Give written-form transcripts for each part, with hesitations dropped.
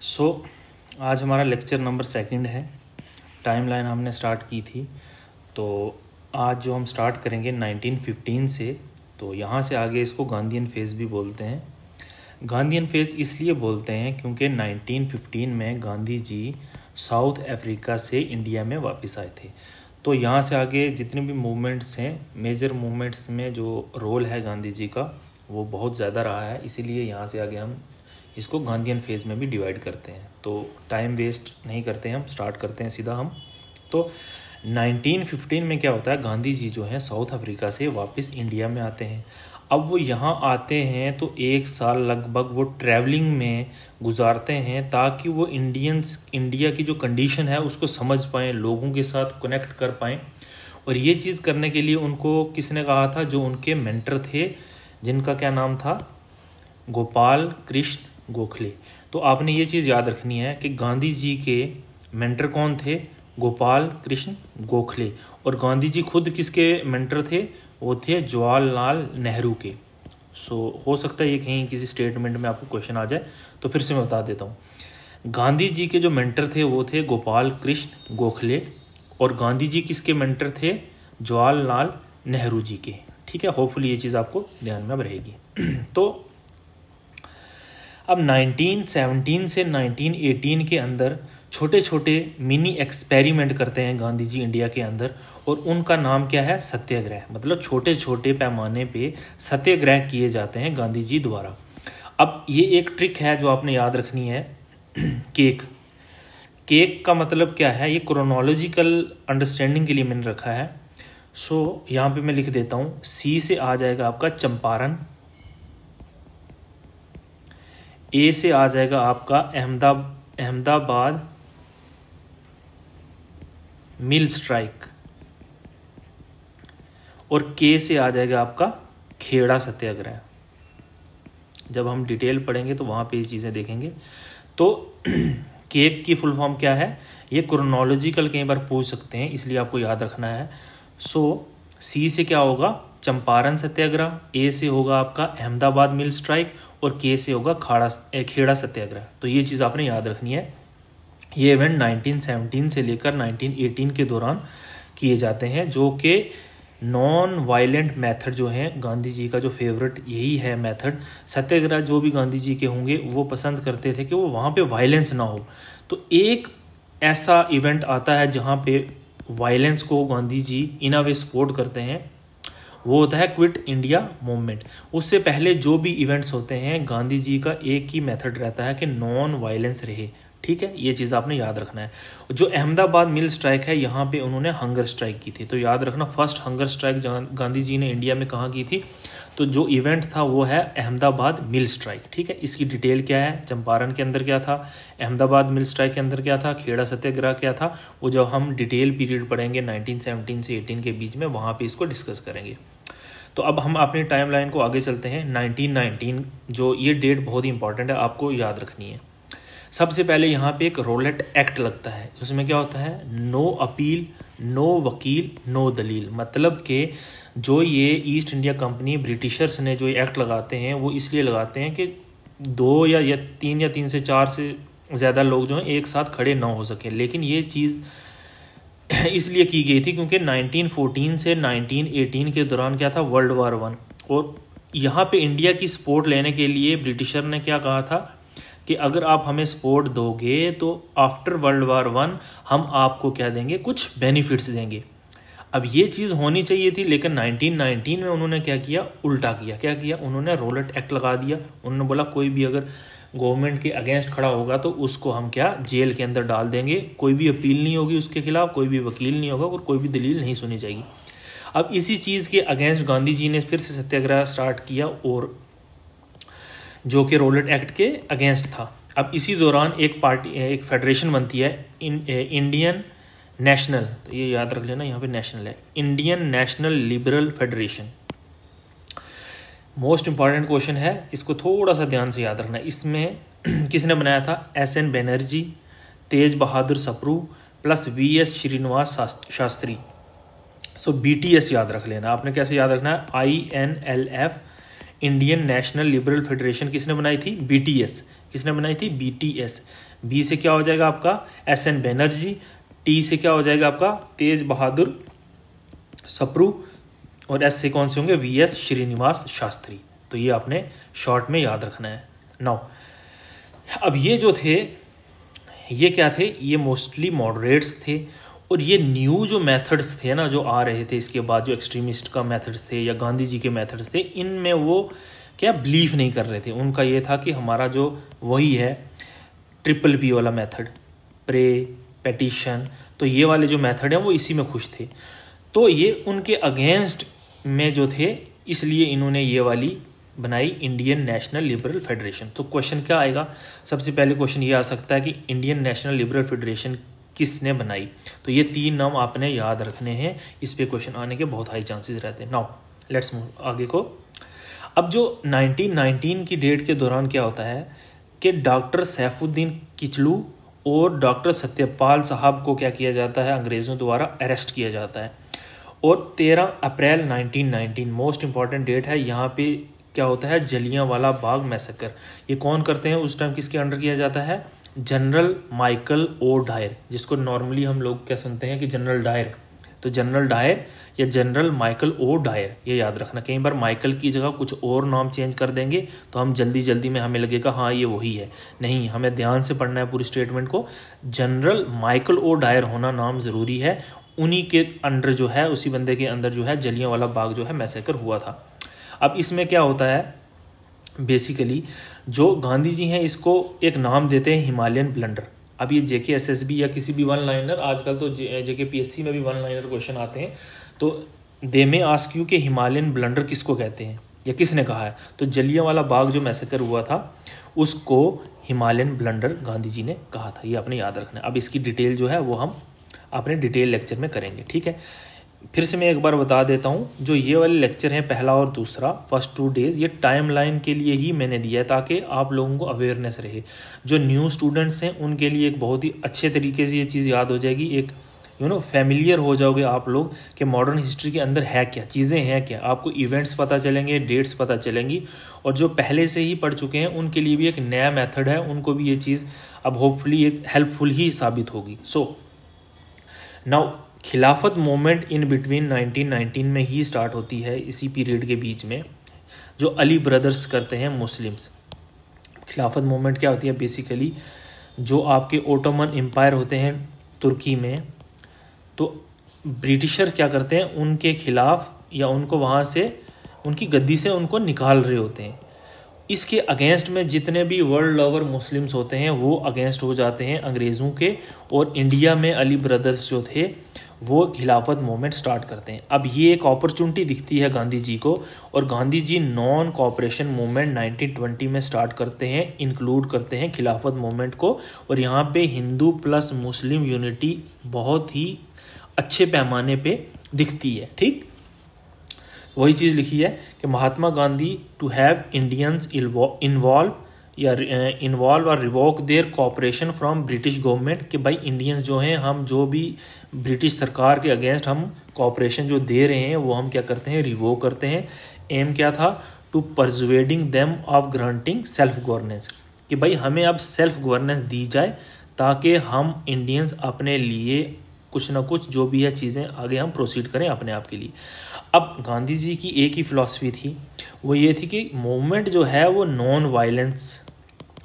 सो आज हमारा lecture number 2 है। टाइमलाइन हमने स्टार्ट की थी, तो आज जो हम स्टार्ट करेंगे 1915 से, तो यहाँ से आगे इसको गांधीयन फेज़ भी बोलते हैं। गांधीयन फेज़ इसलिए बोलते हैं क्योंकि 1915 में गांधी जी साउथ अफ्रीका से इंडिया में वापस आए थे। तो यहाँ से आगे जितने भी मूवमेंट्स हैं, मेजर मूवमेंट्स में जो रोल है गांधी जी का वो बहुत ज़्यादा रहा है, इसीलिए यहाँ से आगे हम इसको गांधीयन फेज़ में भी डिवाइड करते हैं। तो टाइम वेस्ट नहीं करते हैं, हम स्टार्ट करते हैं सीधा हम। तो 1915 में क्या होता है, गांधी जी जो हैं साउथ अफ्रीका से वापस इंडिया में आते हैं। अब वो यहाँ आते हैं तो 1 साल लगभग वो ट्रैवलिंग में गुजारते हैं ताकि वो इंडिया की जो कंडीशन है उसको समझ पाएँ, लोगों के साथ कनेक्ट कर पाएँ। और ये चीज़ करने के लिए उनको किसने कहा था, जो उनके मेंटर थे जिनका क्या नाम था, गोपाल कृष्ण गोखले। तो आपने ये चीज़ याद रखनी है कि गांधी जी के मेंटर कौन थे, गोपाल कृष्ण गोखले। और गांधी जी खुद किसके मेंटर थे, वो थे जवाहरलाल नेहरू के। हो सकता है ये कहीं किसी स्टेटमेंट में आपको क्वेश्चन आ जाए, तो फिर से मैं बता देता हूँ। गांधी जी के जो मेंटर थे वो थे गोपाल कृष्ण गोखले, और गांधी जी किसके मेंटर थे, जवाहरलाल नेहरू जी के। ठीक है, होपफुली ये चीज़ आपको ध्यान में अब रहेगी। तो अब 1917 से 1918 के अंदर छोटे छोटे मिनी एक्सपेरिमेंट करते हैं गांधी जी इंडिया के अंदर, और उनका नाम क्या है, सत्याग्रह। मतलब छोटे छोटे पैमाने पे सत्याग्रह किए जाते हैं गांधी जी द्वारा। अब ये एक ट्रिक है जो आपने याद रखनी है। केक का मतलब क्या है, ये क्रोनोलॉजिकल अंडरस्टैंडिंग के लिए मैंने रखा है। यहाँ पे मैं लिख देता हूँ, सी से आ जाएगा आपका चंपारण, ए से आ जाएगा आपका अहमदाबाद मिल स्ट्राइक, और के से आ जाएगा आपका खेड़ा सत्याग्रह। जब हम डिटेल पढ़ेंगे तो वहाँ पे ये चीज़ें देखेंगे। तो केक की फुल फॉर्म क्या है, ये क्रोनोलॉजिकल कई बार पूछ सकते हैं, इसलिए आपको याद रखना है। सी से क्या होगा, चंपारण सत्याग्रह, ए से होगा आपका अहमदाबाद मिल स्ट्राइक, और के से होगा खेड़ा सत्याग्रह। तो ये चीज़ आपने याद रखनी है। ये इवेंट 1917 से लेकर 1918 के दौरान किए जाते हैं, जो कि नॉन वायलेंट मेथड जो है गांधी जी का जो फेवरेट यही है मेथड। सत्याग्रह जो भी गांधी जी के होंगे वो पसंद करते थे कि वो वहाँ पे वायलेंस ना हो। तो एक ऐसा इवेंट आता है जहाँ पे वायलेंस को गांधी जी इन अ वे सपोर्ट करते हैं, वो होता है क्विट इंडिया मूवमेंट। उससे पहले जो भी इवेंट्स होते हैं गांधी जी का एक ही मेथड रहता है कि नॉन वायलेंस रहे। ठीक है, ये चीज़ आपने याद रखना है। जो अहमदाबाद मिल स्ट्राइक है, यहाँ पे उन्होंने हंगर स्ट्राइक की थी। तो याद रखना, first hunger strike Gandhi ji ने इंडिया में कहाँ की थी, तो जो इवेंट था वो है अहमदाबाद मिल स्ट्राइक। ठीक है, इसकी डिटेल क्या है, चंपारण के अंदर क्या था, अहमदाबाद मिल स्ट्राइक के अंदर क्या था, खेड़ा सत्याग्रह क्या था, वो जब हम डिटेल पीरियड पढ़ेंगे 1917 से 18 के बीच में, वहाँ पर इसको डिस्कस करेंगे। तो अब हम अपनी टाइमलाइन को आगे चलते हैं। 1919 जो ये डेट बहुत ही इंपॉर्टेंट है, आपको याद रखनी है। सबसे पहले यहाँ पे एक रोलेट एक्ट लगता है। उसमें क्या होता है, नो अपील, नो वकील, नो दलील। मतलब कि जो ये ईस्ट इंडिया कंपनी ब्रिटिशर्स ने जो ये एक्ट लगाते हैं वो इसलिए लगाते हैं कि 2 या 3 से 4 से ज़्यादा लोग जो हैं एक साथ खड़े ना हो सके। लेकिन ये चीज़ इसलिए की गई थी क्योंकि 1914 से 1918 के दौरान क्या था, वर्ल्ड वार 1। और यहाँ पे इंडिया की सपोर्ट लेने के लिए ब्रिटिशर ने क्या कहा था कि अगर आप हमें सपोर्ट दोगे तो आफ्टर वर्ल्ड वार 1 हम आपको क्या देंगे, कुछ बेनिफिट्स देंगे। अब ये चीज़ होनी चाहिए थी, लेकिन 1919 में उन्होंने क्या किया, उल्टा किया। क्या किया, उन्होंने रोलेट एक्ट लगा दिया। उन्होंने बोला कोई भी अगर गवर्नमेंट के अगेंस्ट खड़ा होगा तो उसको हम क्या, जेल के अंदर डाल देंगे। कोई भी अपील नहीं होगी उसके खिलाफ, कोई भी वकील नहीं होगा, और कोई भी दलील नहीं सुनी जाएगी। अब इसी चीज़ के अगेंस्ट गांधी जी ने फिर से सत्याग्रह स्टार्ट किया, और जो कि रोलेट एक्ट के अगेंस्ट था। अब इसी दौरान एक फेडरेशन बनती है, इंडियन नेशनल, तो ये याद रख लेना, यहाँ पे नेशनल है, Indian national liberal federation. Most important question है, इसको थोड़ा सा ध्यान से याद रखना। इसमें किसने बनाया था, SN Banerjee, Tej Bahadur Sapru plus VS Srinivas Shastri. BTS याद रख लेना। आपने कैसे याद रखना है, INLF, Indian national liberal federation किसने बनाई थी? बीटीएस। किसने बनाई थी? बीटीएस। बी से क्या हो जाएगा आपका? एसएन बैनर्जी। टी से क्या हो जाएगा आपका? तेज बहादुर सप्रू। और एस से कौन से होंगे? वीएस श्रीनिवास शास्त्री। तो ये आपने शॉर्ट में याद रखना है। नाउ अब ये जो थे ये क्या थे? ये मोस्टली मॉडरेट्स थे और ये न्यू जो मेथड्स थे ना जो आ रहे थे इसके बाद, जो एक्सट्रीमिस्ट का मेथड्स थे या गांधी जी के मेथड्स थे, इनमें वो क्या बिलीव नहीं कर रहे थे। उनका ये था कि हमारा जो वही है ट्रिपल पी वाला मेथड, प्रे पेटिशन, तो ये वाले जो मेथड हैं वो इसी में खुश थे। तो ये उनके अगेंस्ट में जो थे, इसलिए इन्होंने ये वाली बनाई इंडियन नेशनल लिबरल फेडरेशन। तो क्वेश्चन क्या आएगा? सबसे पहले क्वेश्चन ये आ सकता है कि इंडियन नेशनल लिबरल फेडरेशन किसने बनाई? तो ये 3 नाम आपने याद रखने हैं, इस पे क्वेश्चन आने के बहुत हाई चांसेस रहते हैं। नाउ लेट्स मूव आगे को। अब जो 1919 की डेट के दौरान क्या होता है कि डॉक्टर सैफुद्दीन किचलू और डॉक्टर सत्यपाल साहब को क्या किया जाता है? अंग्रेज़ों द्वारा अरेस्ट किया जाता है। और 13 अप्रैल 1919 मोस्ट इंपॉर्टेंट डेट है। यहाँ पे क्या होता है? जलियांवाला बाग मैसेकर। ये कौन करते हैं? उस टाइम किसके अंडर किया जाता है? जनरल माइकल ओ डायर, जिसको नॉर्मली हम लोग क्या सुनते हैं कि जनरल डायर। तो जनरल डायर या जनरल माइकल ओ डायर, ये याद रखना। कई बार माइकल की जगह कुछ और नाम चेंज कर देंगे तो हम जल्दी जल्दी में हमें लगेगा हाँ ये वही है। नहीं, हमें ध्यान से पढ़ना है पूरी स्टेटमेंट को। जनरल माइकल ओ डायर होना नाम ज़रूरी है। उन्हीं के अंडर जो है, उसी बंदे के अंदर जो है जलियांवाला बाग जो है मैसेकर हुआ था। अब इसमें क्या होता है? बेसिकली जो गांधी जी हैं इसको एक नाम देते हैं हिमालयन ब्लंडर। अब ये जेके एसएसबी या किसी भी वन लाइनर, आजकल तो जेके पीएससी में भी वन लाइनर क्वेश्चन आते हैं, तो दे में आस्क यू कि हिमालयन ब्लंडर किसको कहते हैं या किसने कहा है? तो जलियांवाला बाग जो मैसेकर हुआ था उसको हिमालयन ब्लंडर गांधी जी ने कहा था। ये आपने याद रखना है। अब इसकी डिटेल जो है वो हम अपने डिटेल लेक्चर में करेंगे, ठीक है। फिर से मैं एक बार बता देता हूँ, जो ये वाले लेक्चर हैं पहला और दूसरा, फर्स्ट 2 डेज, ये टाइमलाइन के लिए ही मैंने दिया है ताकि आप लोगों को अवेयरनेस रहे। जो न्यू स्टूडेंट्स हैं उनके लिए एक बहुत ही अच्छे तरीके से ये चीज़ याद हो जाएगी। एक फैमिलियर हो जाओगे आप लोग कि मॉडर्न हिस्ट्री के अंदर है क्या, चीज़ें हैं क्या, आपको इवेंट्स पता चलेंगे, डेट्स पता चलेंगी। और जो पहले से ही पढ़ चुके हैं उनके लिए भी एक नया मेथड है, उनको भी ये चीज़ अब होपफुली एक हेल्पफुल ही साबित होगी। सो नाउ खिलाफत मूवमेंट इन बिटवीन 1919 में ही स्टार्ट होती है, इसी पीरियड के बीच में, जो अली ब्रदर्स करते हैं मुस्लिम्स। खिलाफत मूवमेंट क्या होती है? बेसिकली जो आपके ओटोमन एम्पायर होते हैं तुर्की में, तो ब्रिटिशर क्या करते हैं उनके खिलाफ या उनको वहाँ से उनकी गद्दी से उनको निकाल रहे होते हैं। इसके अगेंस्ट में जितने भी वर्ल्ड लवर मुस्लिम्स होते हैं वो अगेंस्ट हो जाते हैं अंग्रेज़ों के। और इंडिया में अली ब्रदर्स जो थे वो खिलाफत मूवमेंट स्टार्ट करते हैं। अब ये एक अपॉर्चुनिटी दिखती है गांधी जी को, और Gandhi ji non cooperation movement 1920 में स्टार्ट करते हैं, इंक्लूड करते हैं खिलाफत मूवमेंट को। और यहाँ पे हिंदू प्लस मुस्लिम यूनिटी बहुत ही अच्छे पैमाने पे दिखती है, ठीक। वही चीज़ लिखी है कि Mahatma Gandhi to have Indians involve और revoke their cooperation from British government, कि भाई इंडियंस जो हैं, हम जो भी ब्रिटिश सरकार के अगेंस्ट हम कॉपरेशन जो दे रहे हैं वो हम क्या करते हैं? रिवोक करते हैं। एम क्या था? To persuading them of granting self governance, कि भाई हमें अब सेल्फ गवर्नेंस दी जाए ताकि हम इंडियंस अपने लिए कुछ ना कुछ जो भी है चीज़ें आगे हम प्रोसीड करें अपने आप के लिए। अब गांधी जी की एक ही फिलॉसफी थी, वो ये थी कि मूवमेंट जो है वो नॉन वायलेंस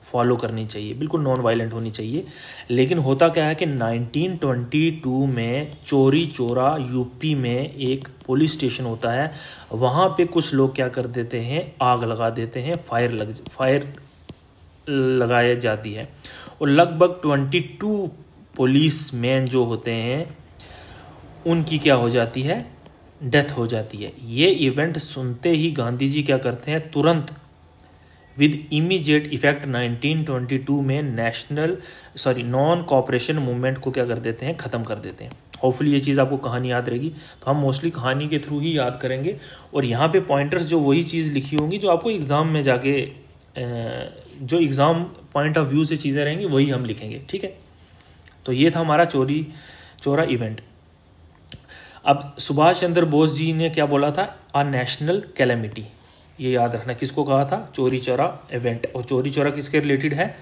फॉलो करनी चाहिए, बिल्कुल नॉन वायलेंट होनी चाहिए। लेकिन होता क्या है कि 1922 में चोरी चोरा यूपी में एक पुलिस स्टेशन होता है, वहाँ पे कुछ लोग क्या कर देते हैं? आग लगा देते हैं, फायर लगाई जाती है। और लगभग 22 पुलिस मैन जो होते हैं उनकी क्या हो जाती है? डेथ हो जाती है। ये इवेंट सुनते ही गांधी जी क्या करते हैं? तुरंत विद इमीडिएट इफेक्ट 1922 में नॉन कॉपरेशन मूवमेंट को क्या कर देते हैं? ख़त्म कर देते हैं। होपफुली ये चीज़ आपको कहानी याद रहेगी, तो हम मोस्टली कहानी के थ्रू ही याद करेंगे। और यहाँ पे पॉइंटर्स जो वही चीज़ लिखी होंगी जो आपको एग्ज़ाम में जाके जो एग्ज़ाम पॉइंट ऑफ व्यू से चीज़ें रहेंगी वही हम लिखेंगे, ठीक है। तो ये था हमारा चोरी चोरा इवेंट। अब सुभाष चंद्र बोस जी ने क्या बोला था? अ नेशनल कैलेमिटी, ये याद रखना, किसको कहा था, चौरी चौरा इवेंट। और चौरी चौरा किसके रिलेटेड है,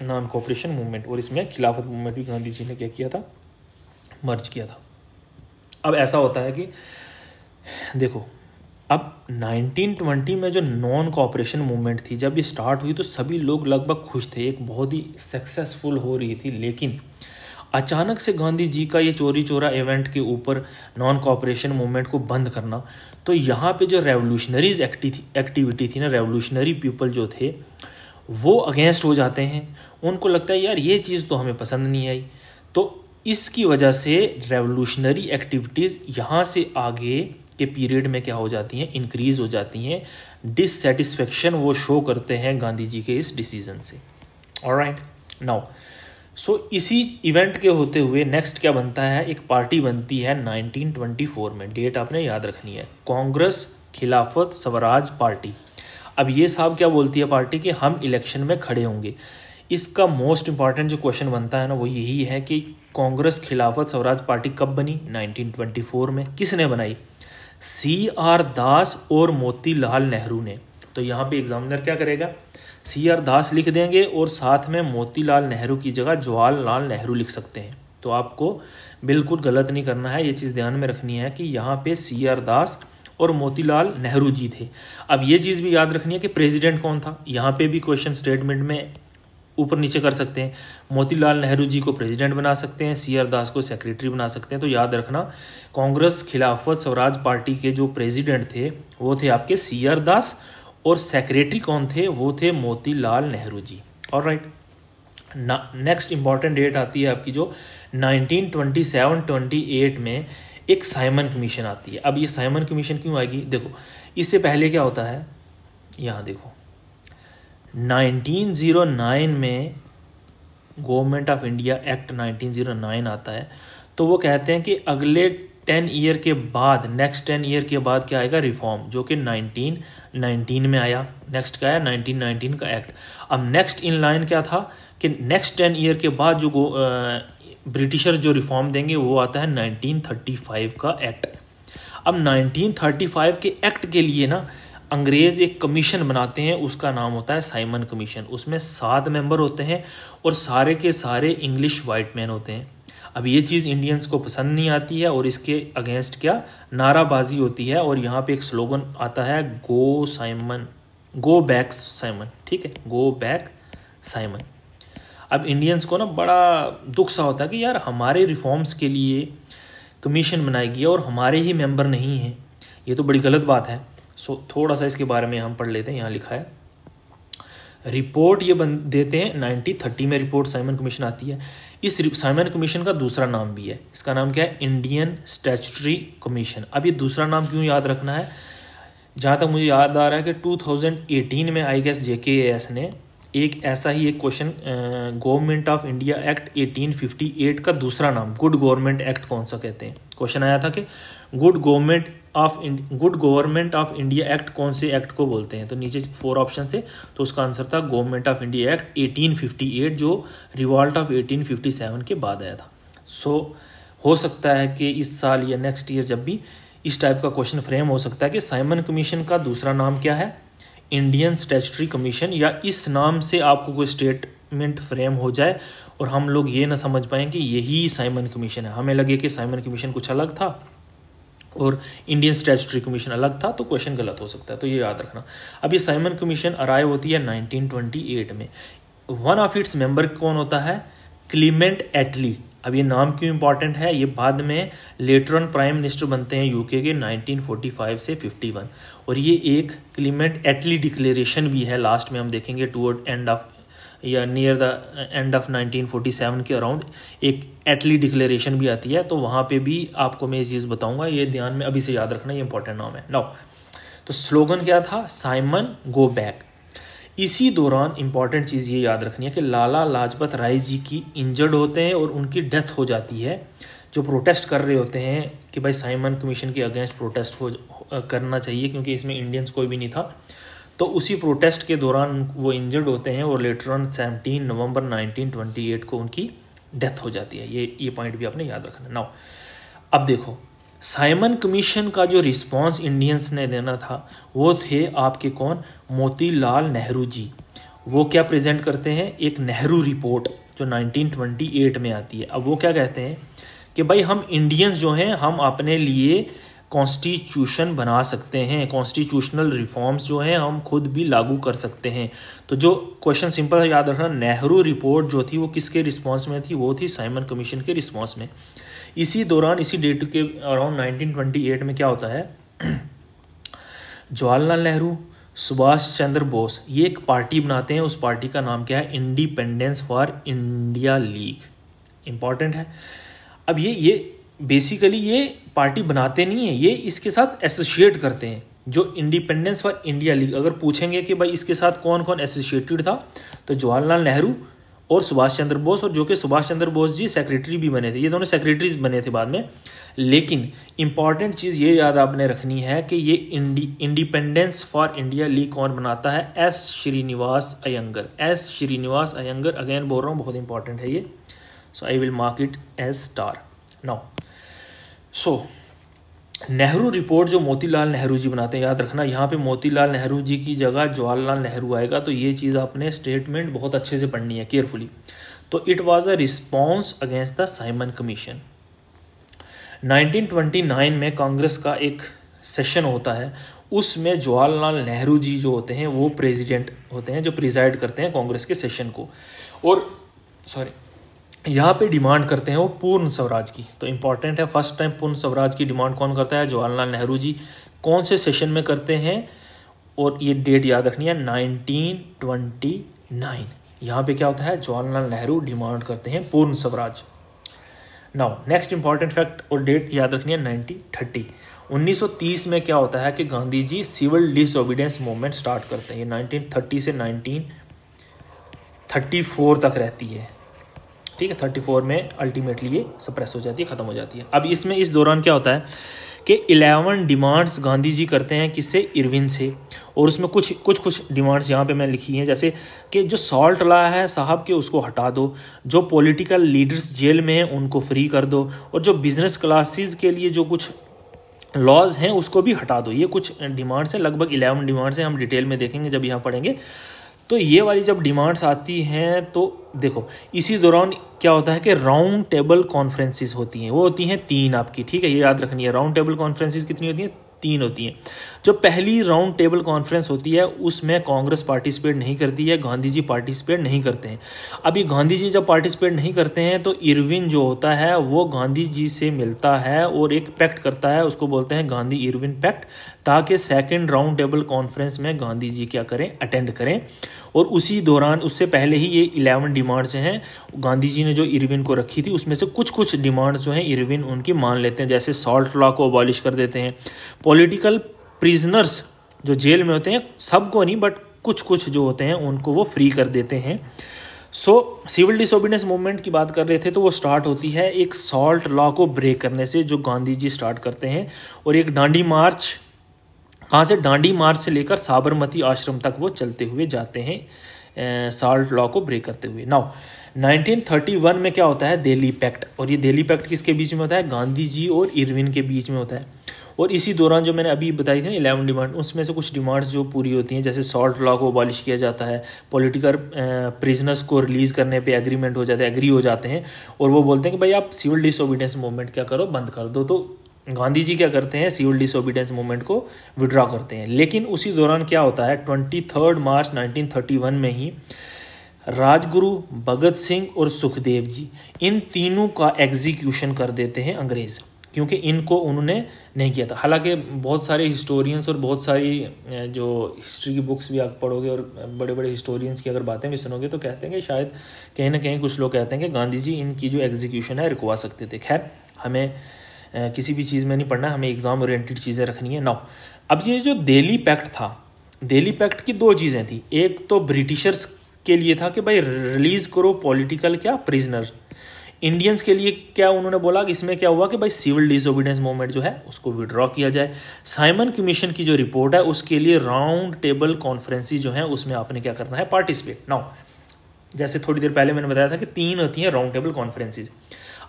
नॉन कोऑपरेशन मूवमेंट। और इसमें खिलाफत मूवमेंट भी गांधी जी ने क्या किया था, मर्ज किया था। अब ऐसा होता है कि देखो, अब 1920 में जो नॉन कोऑपरेशन मूवमेंट थी, जब ये स्टार्ट हुई तो सभी लोग लगभग खुश थे, एक बहुत ही सक्सेसफुल हो रही थी। लेकिन अचानक से गांधी जी का ये चौरी चौरा इवेंट के ऊपर नॉन कोऑपरेशन मूवमेंट को बंद करना, तो यहाँ पे जो रेवोल्यूशनरीज एक्टिविटी थी ना, रेवोल्यूशनरी पीपल जो थे वो अगेंस्ट हो जाते हैं। उनको लगता है यार ये चीज़ तो हमें पसंद नहीं आई। तो इसकी वजह से रेवोल्यूशनरी एक्टिविटीज़ यहाँ से आगे के पीरियड में क्या हो जाती हैं, इंक्रीज हो जाती हैं। डिससेटिस्फेक्शन वो शो करते हैं गांधी जी के इस डिसीजन से। ऑलराइट, नाउ सो इसी इवेंट के होते हुए नेक्स्ट क्या बनता है, एक पार्टी बनती है 1924 में। डेट आपने याद रखनी है, कांग्रेस खिलाफत स्वराज पार्टी। अब ये साहब क्या बोलती है पार्टी कि हम इलेक्शन में खड़े होंगे। इसका मोस्ट इंपॉर्टेंट जो क्वेश्चन बनता है ना, वो यही है कि कांग्रेस खिलाफत स्वराज पार्टी कब बनी, 1924 में। किसने बनाई, CR दास और मोतीलाल नेहरू ने। तो यहाँ पे एग्जामिनर क्या करेगा, CR दास लिख देंगे और साथ में मोतीलाल नेहरू की जगह जवाहरलाल नेहरू लिख सकते हैं। तो आपको बिल्कुल गलत नहीं करना है, ये चीज़ ध्यान में रखनी है कि यहाँ पे CR दास और मोतीलाल नेहरू जी थे। अब ये चीज़ भी याद रखनी है कि प्रेसिडेंट कौन था, यहाँ पे भी क्वेश्चन स्टेटमेंट में ऊपर नीचे कर सकते हैं। मोतीलाल नेहरू जी को प्रेसिडेंट बना सकते हैं, CR दास को सेक्रेटरी बना सकते हैं। तो याद रखना, कांग्रेस खिलाफत स्वराज पार्टी के जो प्रेसिडेंट थे वो थे आपके CR दास, और सेक्रेटरी कौन थे, वो थे Motilal Nehru ji. Alright, next important date आती है आपकी जो 1927-28 में एक साइमन कमीशन आती है। अब ये साइमन कमीशन क्यों आएगी, देखो इससे पहले क्या होता है, यहाँ देखो 1909 में गवर्नमेंट ऑफ इंडिया एक्ट 1909 आता है। तो वो कहते हैं कि अगले 10 ईयर के बाद, नेक्स्ट 10 ईयर के बाद क्या आएगा, रिफॉर्म, जो कि 1919 में आया। नेक्स्ट क्या है, 1919 का एक्ट। अब नेक्स्ट इन लाइन क्या था कि नेक्स्ट 10 ईयर के बाद जो ब्रिटिशर जो रिफॉर्म देंगे वो आता है 1935 का एक्ट। अब 1935 के एक्ट के लिए ना अंग्रेज एक कमीशन बनाते हैं, उसका नाम होता है साइमन कमीशन। उसमें 7 मेंबर होते हैं और सारे के सारे इंग्लिश वाइट मैन होते हैं। अब ये चीज़ इंडियंस को पसंद नहीं आती है और इसके अगेंस्ट क्या नाराबाजी होती है। और यहाँ पे एक स्लोगन आता है, go Simon, go back Simon, ठीक है, गो बैक साइमन। अब इंडियंस को ना बड़ा दुख सा होता है कि यार हमारे रिफॉर्म्स के लिए कमीशन बनाई गई और हमारे ही मेंबर नहीं हैं, ये तो बड़ी गलत बात है। सो थोड़ा सा इसके बारे में हम पढ़ लेते हैं। यहाँ लिखा है, रिपोर्ट ये देते हैं 1930 में रिपोर्ट साइमन कमीशन आती है। इस साइमन कमीशन का दूसरा नाम भी है, इसका नाम क्या है, इंडियन स्टैट्यूटरी कमीशन। अब ये दूसरा नाम क्यों याद रखना है, जहाँ तक मुझे याद आ रहा है कि 2018 में आई गेस JKAS ने एक ऐसा ही एक question, government of India act 1858 का दूसरा नाम गुड गवर्नमेंट एक्ट कौन सा कहते हैं। क्वेश्चन आया था कि good government of India act कौन से एक्ट को बोलते हैं। तो नीचे 4 ऑप्शन थे, तो उसका आंसर था गवर्नमेंट ऑफ इंडिया एक्ट 1858, जो रिवॉल्ट ऑफ 1857 के बाद आया था। सो हो सकता है कि इस साल या नेक्स्ट ईयर जब भी इस टाइप का क्वेश्चन फ्रेम हो सकता है कि साइमन कमीशन का दूसरा नाम क्या है, इंडियन स्टैट्यूटरी कमीशन, या इस नाम से आपको कोई स्टेटमेंट फ्रेम हो जाए और हम लोग ये ना समझ पाएँ कि यही साइमन कमीशन है। हमें लगे कि साइमन कमीशन कुछ अलग था और इंडियन स्टैट्यूटरी कमीशन अलग था, तो क्वेश्चन गलत हो सकता है। तो ये याद रखना। अब ये साइमन कमीशन अराइव होती है 1928 में। वन ऑफ इट्स मेंबर कौन होता है, क्लीमेंट एटली। अब ये नाम क्यों इंपॉर्टेंट है, ये बाद में लेटर ऑन प्राइम मिनिस्टर बनते हैं यूके के 1945 से 51। और ये एक क्लीमेंट एटली डिक्लेरेशन भी है, लास्ट में हम देखेंगे टूवर्ड एंड ऑफ या नियर द एंड ऑफ 1947 के अराउंड एक एटली डिक्लेरेशन भी आती है। तो वहाँ पे भी आपको मैं ये चीज़ बताऊँगा, ये ध्यान में अभी से याद रखना, ये इंपॉर्टेंट नाम है। नाउ तो स्लोगन क्या था, साइमन गो बैक। इसी दौरान इंपॉर्टेंट चीज़ ये याद रखनी है कि लाला लाजपत राय जी की इंजर्ड होते हैं और उनकी डेथ हो जाती है। जो प्रोटेस्ट कर रहे होते हैं कि भाई साइमन कमीशन के अगेंस्ट प्रोटेस्ट करना चाहिए क्योंकि इसमें इंडियंस कोई भी नहीं था, तो उसी प्रोटेस्ट के दौरान वो इंजर्ड होते हैं और लेटर ऑन 17 नवंबर 1928 को उनकी डेथ हो जाती है। ये पॉइंट भी आपने याद रखना। नाउ अब देखो साइमन कमीशन का जो रिस्पांस इंडियंस ने देना था वो थे आपके कौन, मोतीलाल नेहरू जी। वो क्या प्रेजेंट करते हैं, एक नेहरू रिपोर्ट जो 1928 में आती है। अब वो क्या कहते हैं कि भाई हम इंडियंस जो हैं हम अपने लिए कॉन्स्टिट्यूशन बना सकते हैं, कॉन्स्टिट्यूशनल रिफॉर्म्स जो हैं हम खुद भी लागू कर सकते हैं। तो जो क्वेश्चन सिंपल है याद रखना, नेहरू रिपोर्ट जो थी वो किसके रिस्पांस में थी, वो थी साइमन कमीशन के रिस्पांस में। इसी दौरान इसी डेट के अराउंड 1928 में क्या होता है, जवाहरलाल नेहरू, सुभाष चंद्र बोस ये एक पार्टी बनाते हैं। उस पार्टी का नाम क्या है, independence for India league. Important है। अब ये बेसिकली ये पार्टी बनाते नहीं है, ये इसके साथ एसोसिएट करते हैं। जो इंडिपेंडेंस फॉर इंडिया लीग, अगर पूछेंगे कि भाई इसके साथ कौन कौन एसोसिएटेड था, तो जवाहरलाल नेहरू और सुभाष चंद्र बोस, और जो कि सुभाष चंद्र बोस जी सेक्रेटरी भी बने थे, ये दोनों सेक्रेटरीज बने थे बाद में। लेकिन इंपॉर्टेंट चीज़ ये याद आपने रखनी है कि ये इंडिपेंडेंस फॉर इंडिया लीग कौन बनाता है, S Srinivas Iyengar. S Srinivas Iyengar, again बोल रहा हूँ बहुत इंपॉर्टेंट है ये, so I will mark it as star now. So Nehru report जो मोतीलाल नेहरू जी बनाते हैं, याद रखना यहाँ पे मोतीलाल नेहरू जी की जगह जवाहरलाल नेहरू आएगा, तो ये चीज़ आपने स्टेटमेंट बहुत अच्छे से पढ़नी है केयरफुली। तो it was a response against the Simon commission. 1929 में कांग्रेस का एक सेशन होता है, उसमें जवाहरलाल नेहरू जी जो होते हैं वो प्रेसिडेंट होते हैं, जो प्रिजाइड करते हैं कांग्रेस के सेशन को, और यहाँ पे डिमांड करते हैं वो पूर्ण स्वराज की। तो इंपॉर्टेंट है, फर्स्ट टाइम पूर्ण स्वराज की डिमांड कौन करता है, जवाहरलाल नेहरू जी। कौन से सेशन में करते हैं, और ये डेट याद रखनी है 1929। यहाँ पे क्या होता है, जवाहरलाल नेहरू डिमांड करते हैं पूर्ण Swaraj. Now next important fact और डेट याद रखनी है 1930। 1930 में क्या होता है कि Gandhi ji civil disobedience movement start करते हैं। ये 1930 से 1934 तक रहती है, ठीक है। 34 में अल्टीमेटली ये सप्रेस हो जाती है, ख़त्म हो जाती है। अब इसमें इस दौरान क्या होता है कि 11 डिमांड्स गांधी जी करते हैं, किससे, इरविन से। और उसमें कुछ डिमांड्स यहाँ पे मैं लिखी हैं, जैसे कि जो सॉल्ट लॉ है साहब के उसको हटा दो, जो पॉलिटिकल लीडर्स जेल में हैं उनको फ्री कर दो, और जो बिजनेस क्लासेस के लिए जो कुछ लॉज हैं उसको भी हटा दो। ये कुछ डिमांड्स हैं, लगभग 11 डिमांड्स हैं, हम डिटेल में देखेंगे जब यहाँ पढ़ेंगे। तो ये वाली जब डिमांड्स आती हैं तो देखो इसी दौरान क्या होता है कि राउंड टेबल कॉन्फ्रेंसेस होती हैं, वो होती हैं 3 आपकी, ठीक है, ये याद रखनी है। राउंड टेबल कॉन्फ्रेंसेस कितनी होती हैं, 3 होती हैं। जो पहली राउंड टेबल कॉन्फ्रेंस होती है उसमें कांग्रेस पार्टिसिपेट नहीं करती है, गांधी जी पार्टिसिपेट नहीं करते हैं। अब ये गांधी जी जब पार्टिसिपेट नहीं करते हैं तो इरविन जो होता है वो गांधी जी से मिलता है और एक पैक्ट करता है, उसको बोलते हैं गांधी इरविन पैक्ट, ताकि सेकेंड राउंड टेबल कॉन्फ्रेंस में गांधी जी क्या करें, अटेंड करें। और उसी दौरान उससे पहले ही ये 11 डिमांड्स हैं गांधी जी ने जो इरविन को रखी थी, उसमें से कुछ डिमांड्स जो हैं इरविन उनकी मान लेते हैं। जैसे सॉल्ट लॉ को अबॉलिश कर देते हैं, पॉलिटिकल प्रिजनर्स जो जेल में होते हैं, सबको नहीं बट कुछ जो होते हैं उनको वो फ्री कर देते हैं। सो सिविल डिसोबीडियंस मूवमेंट की बात कर रहे थे, तो वो स्टार्ट होती है एक सॉल्ट लॉ को ब्रेक करने से, जो गांधी जी स्टार्ट करते हैं। और एक डांडी मार्च, कहाँ से, डांडी मार्च से लेकर साबरमती आश्रम तक वो चलते हुए जाते हैं सॉल्ट लॉ को ब्रेक करते हुए। नाउ 1931 में क्या होता है, दिल्ली पैक्ट। और ये दिल्ली पैक्ट किसके बीच में होता है, गांधी जी और इरविन के बीच में होता है। और इसी दौरान जो मैंने अभी बताई थी 11 डिमांड, उसमें से कुछ डिमांड्स जो पूरी होती हैं, जैसे सॉल्ट लॉ को अबॉलिश किया जाता है, पॉलिटिकल प्रिजनर्स को रिलीज़ करने पे एग्रीमेंट हो जाता है, एग्री हो जाते हैं, और वो बोलते हैं कि भाई आप सिविल डिसोबीडियंस मूवमेंट क्या करो, बंद कर दो। तो गांधी जी क्या करते हैं, सिविल डिसोबीडियंस मूवमेंट को विड्रॉ करते हैं। लेकिन उसी दौरान क्या होता है, 23 मार्च 1931 में ही राजगुरु, भगत सिंह और सुखदेव जी, इन तीनों का एग्जीक्यूशन कर देते हैं अंग्रेज़, क्योंकि इनको उन्होंने नहीं किया था। हालांकि बहुत सारे हिस्टोरियंस और बहुत सारी जो हिस्ट्री की बुक्स भी आप पढ़ोगे और बड़े बड़े हिस्टोरियंस की अगर बातें भी सुनोगे तो कहते हैं कि शायद कहीं ना कहीं कुछ लोग कहते हैं कि गांधी जी इनकी जो एग्जीक्यूशन है रुकवा सकते थे। खैर, हमें किसी भी चीज़ में नहीं पढ़ना, हमें एग्ज़ाम ओरिएंटेड चीज़ें रखनी है। नाउ अब ये जो दिल्ली पैक्ट था, दिल्ली पैक्ट की 2 चीज़ें थी। एक तो ब्रिटिशर्स के लिए था कि भाई रिलीज़ करो पॉलिटिकल क्या प्रिजनर। इंडियंस के लिए क्या उन्होंने बोला कि इसमें क्या हुआ कि भाई सिविल डिसोबीडियंस मूवमेंट जो है उसको विड्रॉ किया जाए। साइमन कमीशन की जो रिपोर्ट है उसके लिए राउंड टेबल कॉन्फ्रेंसेस जो है उसमें आपने क्या करना है, पार्टिसिपेट। नाउ जैसे थोड़ी देर पहले मैंने बताया था कि 3 होती हैं राउंड टेबल कॉन्फ्रेंसेस।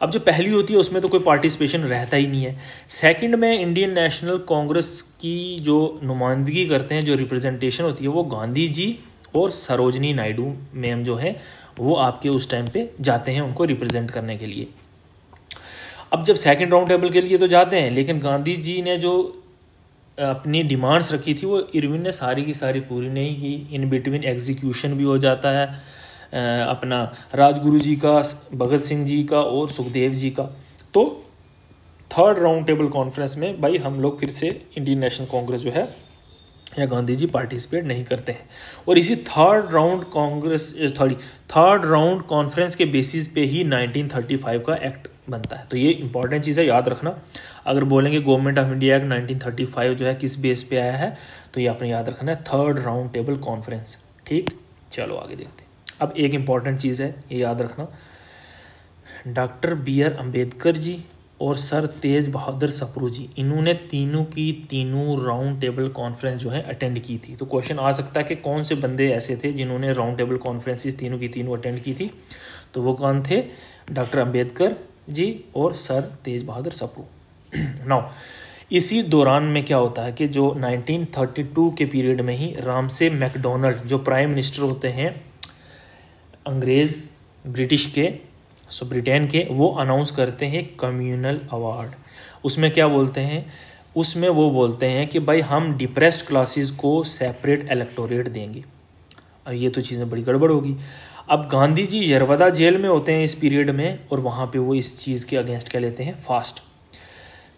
अब जो पहली होती है उसमें तो कोई पार्टिसिपेशन रहता ही नहीं है। सेकंड में इंडियन नेशनल कांग्रेस की जो नुमाइंदगी करते हैं, जो रिप्रेजेंटेशन होती है, वो गांधी जी और सरोजनी नायडू मैम जो है वो आपके उस टाइम पे जाते हैं उनको रिप्रेजेंट करने के लिए। अब जब सेकंड राउंड टेबल के लिए तो जाते हैं, लेकिन गांधी जी ने जो अपनी डिमांड्स रखी थी वो इरविन ने सारी की सारी पूरी नहीं की। इन बिटवीन एग्जीक्यूशन भी हो जाता है अपना राजगुरु जी का, भगत सिंह जी का और सुखदेव जी का। तो थर्ड राउंड टेबल कॉन्फ्रेंस में भाई हम लोग फिर से इंडियन नेशनल कांग्रेस जो है या गांधी जी पार्टिसिपेट नहीं करते हैं। और इसी थर्ड राउंड कॉन्फ्रेंस के बेसिस पे ही 1935 का एक्ट बनता है। तो ये इंपॉर्टेंट चीज़ है, याद रखना। अगर बोलेंगे गवर्नमेंट ऑफ इंडिया एक्ट 1935 जो है किस बेस पे आया है, तो ये आपने याद रखना है, थर्ड राउंड टेबल कॉन्फ्रेंस। ठीक, चलो आगे देखते हैं। अब एक इंपॉर्टेंट चीज़ है, ये याद रखना, डॉक्टर BR अम्बेडकर जी और सर तेज बहादुर सप्रू जी, इन्होंने तीनों की तीनों राउंड टेबल कॉन्फ्रेंस जो है अटेंड की थी। तो क्वेश्चन आ सकता है कि कौन से बंदे ऐसे थे जिन्होंने राउंड टेबल कॉन्फ्रेंसेस तीनों की तीनों अटेंड की थी। तो वो कौन थे? डॉक्टर अम्बेडकर जी और सर तेज बहादुर सप्रू। नाउ इसी दौरान में क्या होता है कि जो 1932 के पीरियड में ही रामसे मैकडोनल्ड जो प्राइम मिनिस्टर होते हैं अंग्रेज़ ब्रिटिश के, सो ब्रिटेन के, वो अनाउंस करते हैं कम्युनल अवार्ड। उसमें क्या बोलते हैं? उसमें वो बोलते हैं कि भाई हम डिप्रेस्ड क्लासेस को सेपरेट इलेक्टोरेट देंगे। अब ये तो चीज़ें बड़ी गड़बड़ होगी। अब गांधी जी यरवदा जेल में होते हैं इस पीरियड में, और वहाँ पे वो इस चीज़ के अगेंस्ट क्या लेते हैं? फास्ट।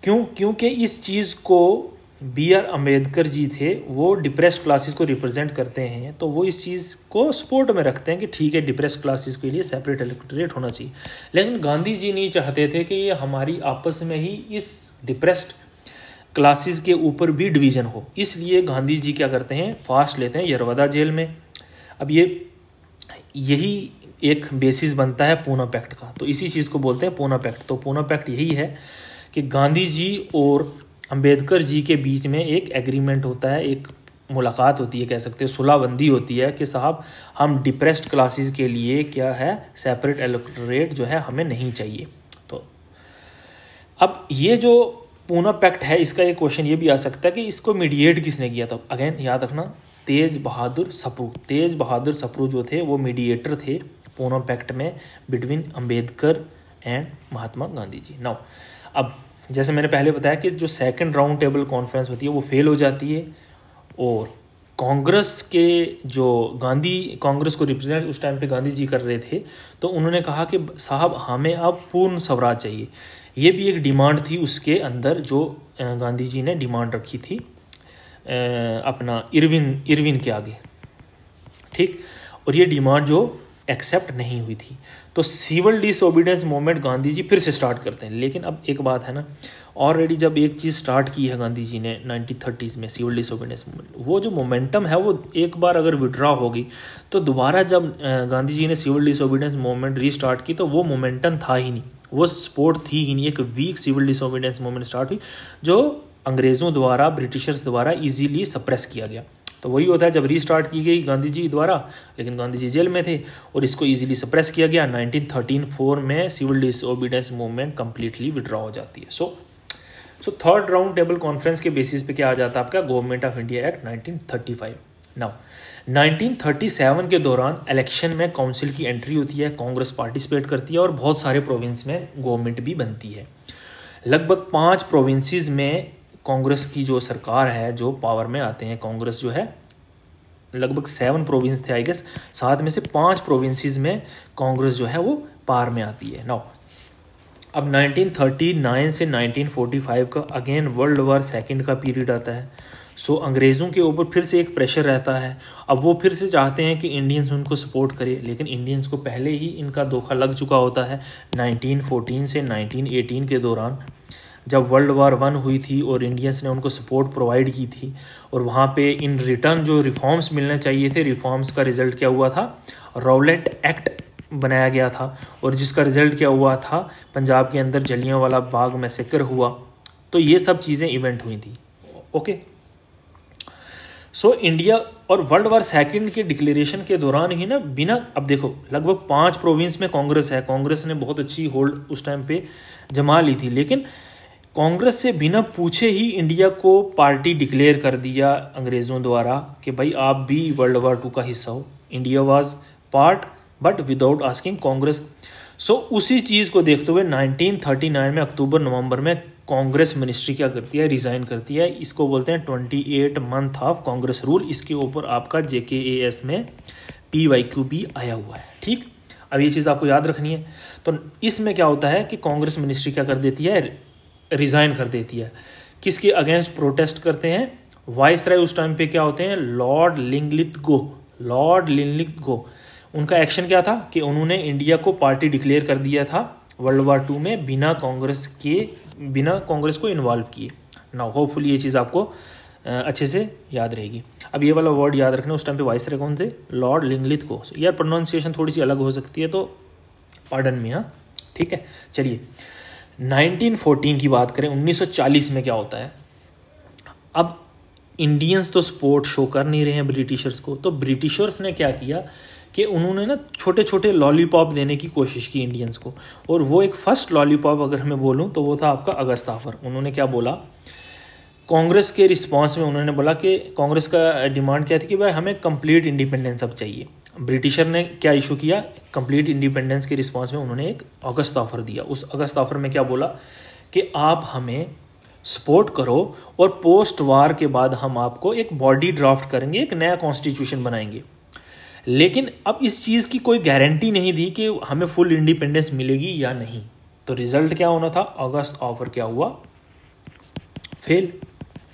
क्यों? क्योंकि इस चीज़ को BR अम्बेडकर जी थे, वो डिप्रेस्ड क्लासेस को रिप्रेजेंट करते हैं, तो वो इस चीज़ को सपोर्ट में रखते हैं कि ठीक है डिप्रेस्ड क्लासेस के लिए सेपरेट इलेक्टोरेट होना चाहिए। लेकिन गांधी जी नहीं चाहते थे कि ये हमारी आपस में ही इस डिप्रेस्ड क्लासेस के ऊपर भी डिवीज़न हो, इसलिए गांधी जी क्या करते हैं? फास्ट लेते हैं यरवदा जेल में। अब यही एक बेसिस बनता है पूना पैक्ट का, तो इसी चीज़ को बोलते हैं पूना पैक्ट। तो पूना पैक्ट यही है कि गांधी जी और अंबेडकर जी के बीच में एक एग्रीमेंट होता है, एक मुलाकात होती है, कह सकते हैं सुलाहबंदी होती है कि साहब हम डिप्रेस्ड क्लासेस के लिए क्या है, सेपरेट इलेक्टोरेट जो है हमें नहीं चाहिए। तो अब ये जो पूना पैक्ट है, इसका एक क्वेश्चन ये भी आ सकता है कि इसको मीडिएट किसने किया था? अगेन याद रखना, तेज बहादुर सप्रू जो थे वो मीडिएटर थे पूना पैक्ट में between Ambedkar and Mahatma Gandhi ji. Now अब जैसे मैंने पहले बताया कि जो सेकंड राउंड टेबल कॉन्फ्रेंस होती है वो फेल हो जाती है, और कांग्रेस के जो कांग्रेस को रिप्रेजेंट उस टाइम पे गांधी जी कर रहे थे, तो उन्होंने कहा कि साहब हमें अब पूर्ण स्वराज चाहिए। ये भी एक डिमांड थी उसके अंदर जो गांधी जी ने डिमांड रखी थी अपना इरविन के आगे। ठीक, और ये डिमांड जो एक्सेप्ट नहीं हुई थी, तो civil disobedience movement Gandhi ji फिर से स्टार्ट करते हैं। लेकिन अब एक बात है ना, ऑलरेडी जब एक चीज़ स्टार्ट की है गांधी जी ने 1930s में सिविल डिसओबीडियंस मूवमेंट, वो जो मोमेंटम है वो एक बार अगर विड्रॉ होगी तो दोबारा जब गांधी जी ने सिविल डिसओबीडियंस मूवमेंट रीस्टार्ट की तो वो मोमेंटम था ही नहीं, वो सपोर्ट थी ही नहीं। एक week civil disobedience movement start हुई जो अंग्रेज़ों द्वारा, ब्रिटिशर्स द्वारा ईजीली सप्रेस किया गया। तो वही होता है जब रीस्टार्ट की गई गांधी जी द्वारा, लेकिन गांधी जी जेल में थे और इसको इजीली सप्रेस किया गया। 1913-4 में civil disobedience movement completely withdraw हो जाती है। So third round table conference के बेसिस पे क्या आ जाता है आपका? Government of India Act 1935। Now 1937 के दौरान इलेक्शन में काउंसिल की एंट्री होती है, कांग्रेस पार्टिसिपेट करती है और बहुत सारे प्रोविंस में गवर्नमेंट भी बनती है। लगभग 5 प्रोविंसेस में कांग्रेस की जो सरकार है, जो पावर में आते हैं, कांग्रेस जो है लगभग 7 प्रोविंस थे आई गेस, 7 में से 5 प्रोविंसेस में कांग्रेस जो है वो पावर में आती है। नाउ अब 1939 से 1945 का अगेन वर्ल्ड वार सेकंड का पीरियड आता है। सो अंग्रेज़ों के ऊपर फिर से एक प्रेशर रहता है। अब वो फिर से चाहते हैं कि इंडियंस उनको सपोर्ट करे, लेकिन इंडियंस को पहले ही इनका धोखा लग चुका होता है 1914 से 1918 के दौरान, जब वर्ल्ड वार 1 हुई थी और इंडियंस ने उनको सपोर्ट प्रोवाइड की थी, और वहाँ पे इन रिटर्न जो रिफॉर्म्स मिलने चाहिए थे, रिफॉर्म्स का रिजल्ट क्या हुआ था? रॉलेट एक्ट बनाया गया था, और जिसका रिजल्ट क्या हुआ था? पंजाब के अंदर जलियांवाला बाग मैसेकर हुआ। तो ये सब चीज़ें इवेंट हुई थी। ओके, सो इंडिया और वर्ल्ड वार सेकंड के डिक्लेरेशन के दौरान ही ना बिना, अब देखो लगभग 5 प्रोविंस में कांग्रेस है, कांग्रेस ने बहुत अच्छी होल्ड उस टाइम पे जमा ली थी, लेकिन कांग्रेस से बिना पूछे ही इंडिया को पार्टी डिक्लेयर कर दिया अंग्रेज़ों द्वारा कि भाई आप भी वर्ल्ड वार 2 का हिस्सा हो। India was part but without asking Congress. So उसी चीज़ को देखते हुए 1939 में अक्टूबर नवंबर में कांग्रेस मिनिस्ट्री क्या करती है, रिज़ाइन करती है। इसको बोलते हैं 28 मंथ ऑफ कांग्रेस रूल। इसके ऊपर आपका JKAS में PYQ भी आया हुआ है। ठीक, अब ये चीज़ आपको याद रखनी है। तो इसमें क्या होता है कि कांग्रेस मिनिस्ट्री क्या कर देती है, रिज़ाइन कर देती है। किसके अगेंस्ट प्रोटेस्ट करते हैं? वाइसराय उस टाइम पे क्या होते हैं, लॉर्ड लिनलिथगो। लॉर्ड लिनलिथगो, उनका एक्शन क्या था कि उन्होंने इंडिया को पार्टी डिक्लेयर कर दिया था वर्ल्ड वार 2 में बिना कांग्रेस को इन्वॉल्व किए। नाउ होपफुली ये चीज़ आपको अच्छे से याद रहेगी। अब ये वाला वर्ड याद रखना, उस टाइम पे वाइसराय कौन थे, लॉर्ड लिनलिथगो। यार प्रोनाउंसिएशन थोड़ी सी अलग हो सकती है तो पार्डन में, हाँ ठीक है। चलिए 1914 की बात करें, 1940 में क्या होता है। अब इंडियंस तो सपोर्ट शो कर नहीं रहे हैं ब्रिटिशर्स को, तो ब्रिटिशर्स ने क्या किया कि उन्होंने ना छोटे छोटे लॉलीपॉप देने की कोशिश की इंडियंस को। और वो एक फर्स्ट लॉलीपॉप अगर मैं बोलूँ तो वो था आपका अगस्त ऑफर। उन्होंने क्या बोला, कांग्रेस के रिस्पांस में उन्होंने बोला कि कांग्रेस का डिमांड क्या थी कि भाई हमें कंप्लीट इंडिपेंडेंस अब चाहिए। ब्रिटिशर ने क्या इशू किया, कंप्लीट इंडिपेंडेंस के रिस्पांस में उन्होंने एक अगस्त ऑफर दिया। उस अगस्त ऑफर में क्या बोला कि आप हमें सपोर्ट करो और पोस्ट वार के बाद हम आपको एक बॉडी ड्राफ्ट करेंगे, एक नया कॉन्स्टिट्यूशन बनाएंगे। लेकिन अब इस चीज़ की कोई गारंटी नहीं दी कि हमें फुल इंडिपेंडेंस मिलेगी या नहीं। तो रिजल्ट क्या होना था, अगस्त ऑफर क्या हुआ, फेल।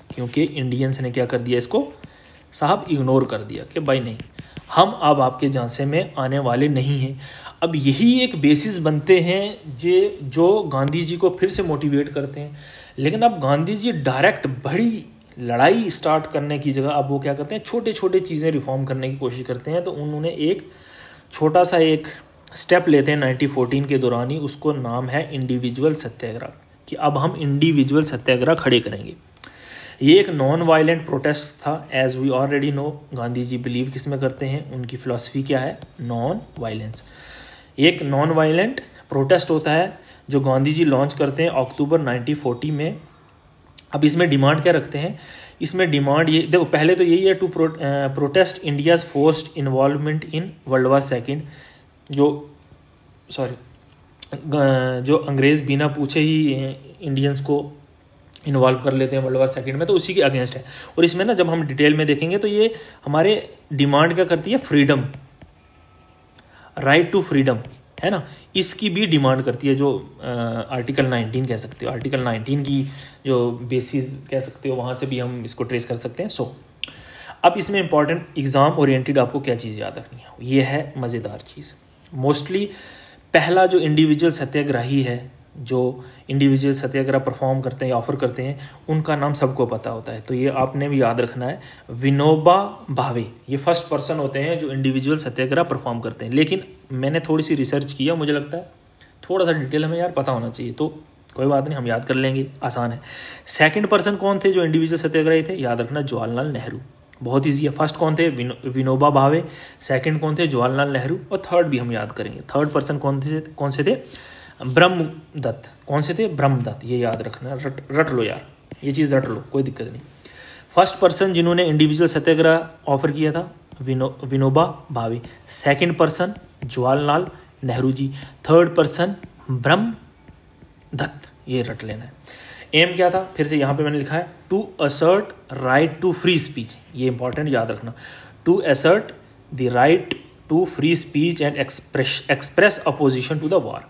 क्योंकि इंडियंस ने क्या कर दिया, इसको साहब इग्नोर कर दिया कि भाई नहीं, हम अब आपके झांसे में आने वाले नहीं हैं। अब यही एक बेसिस बनते हैं जो गांधी जी को फिर से मोटिवेट करते हैं। लेकिन अब गांधी जी डायरेक्ट बड़ी लड़ाई स्टार्ट करने की जगह अब वो क्या करते हैं, छोटे छोटे चीज़ें रिफॉर्म करने की कोशिश करते हैं। तो उन्होंने एक छोटा सा एक स्टेप लेते हैं 1914 के दौरान ही, उसको नाम है इंडिविजुअल सत्याग्रह, कि अब हम इंडिविजुअल सत्याग्रह खड़े करेंगे। ये एक नॉन वायलेंट प्रोटेस्ट था, as we already know. Gandhi ji believe किस में करते हैं, उनकी फिलॉसफी क्या है, नॉन वायलेंस। एक नॉन वायलेंट प्रोटेस्ट होता है जो गांधी जी लॉन्च करते हैं अक्टूबर 1940 में। अब इसमें डिमांड क्या रखते हैं, इसमें डिमांड ये देखो, पहले तो यही है to protest India's forced involvement in world war second. जो अंग्रेज़ बिना पूछे ही इंडियंस को इन्वॉल्व कर लेते हैं वर्ल्ड वार सेकेंड में, तो उसी के अगेंस्ट है। और इसमें ना जब हम डिटेल में देखेंगे तो ये हमारे डिमांड क्या करती है, फ्रीडम, राइट टू फ्रीडम, है ना, इसकी भी डिमांड करती है। जो आर्टिकल 19 कह सकते हो, आर्टिकल 19 की जो बेसिस कह सकते हो, वहाँ से भी हम इसको ट्रेस कर सकते हैं। सो अब इसमें इंपॉर्टेंट एग्ज़ाम ओरिएंटेड आपको क्या चीज़ याद रखनी है, ये है मज़ेदार चीज़। मोस्टली पहला जो इंडिविजुअल सत्याग्रही है, जो इंडिविजुअल सत्याग्रह परफॉर्म करते हैं या ऑफर करते हैं, उनका नाम सबको पता होता है। तो ये आपने भी याद रखना है, विनोबा भावे। ये फर्स्ट पर्सन होते हैं जो इंडिविजुअल सत्याग्रह परफॉर्म करते हैं। लेकिन मैंने थोड़ी सी रिसर्च किया, मुझे लगता है थोड़ा सा डिटेल हमें यार पता होना चाहिए, तो कोई बात नहीं, हम याद कर लेंगे, आसान है। सेकंड पर्सन कौन थे जो इंडिविजुअल सत्याग्रही थे, याद रखना जवाहरलाल नेहरू। बहुत ईजी है। फर्स्ट कौन थे, विनोबा भावे। सेकंड कौन थे, जवाहरलाल नेहरू। और थर्ड भी हम याद करेंगे। थर्ड पर्सन कौन से थे, ब्रह्मदत्त। कौन से थे, ब्रह्मदत्त। ये याद रखना, रट लो यार, ये चीज़ रट लो, कोई दिक्कत नहीं। फर्स्ट पर्सन जिन्होंने इंडिविजुअल सत्याग्रह ऑफर किया था, विनोबा भावे। सेकंड पर्सन जवाहरलाल नेहरू जी। थर्ड पर्सन ब्रह्मदत्त, ये रट लेना है। एम क्या था, फिर से यहाँ पे मैंने लिखा है, to assert right to free speech. ये इंपॉर्टेंट याद रखना, to assert the right to free speech and express opposition to the war.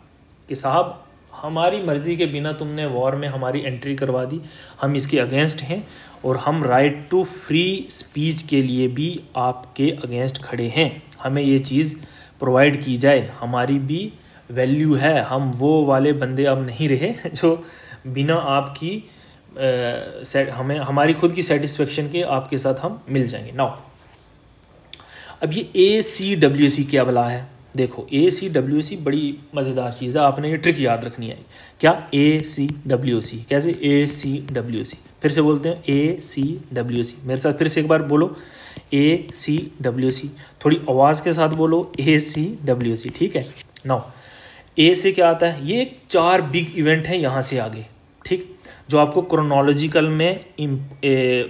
कि साहब हमारी मर्जी के बिना तुमने वॉर में हमारी एंट्री करवा दी, हम इसके अगेंस्ट हैं और हम राइट टू फ्री स्पीच के लिए भी आपके अगेंस्ट खड़े हैं। हमें ये चीज़ प्रोवाइड की जाए, हमारी भी वैल्यू है। हम वो वाले बंदे अब नहीं रहे जो बिना आपकी हमें हमारी खुद की सेटिस्फेक्शन के आपके साथ हम मिल जाएंगे। नाउ अब ये ACWC क्या भला है, देखो ACWC बड़ी मज़ेदार चीज़ है, आपने ये ट्रिक याद रखनी है। क्या ACWC, कैसे ACWC, फिर से बोलते हैं ACWC, मेरे साथ फिर से एक बार बोलो ACWC, थोड़ी आवाज़ के साथ बोलो ACWC, ठीक है। नाउ ए से क्या आता है, ये 4 बिग इवेंट हैं यहाँ से आगे, ठीक, जो आपको क्रोनोलॉजिकल में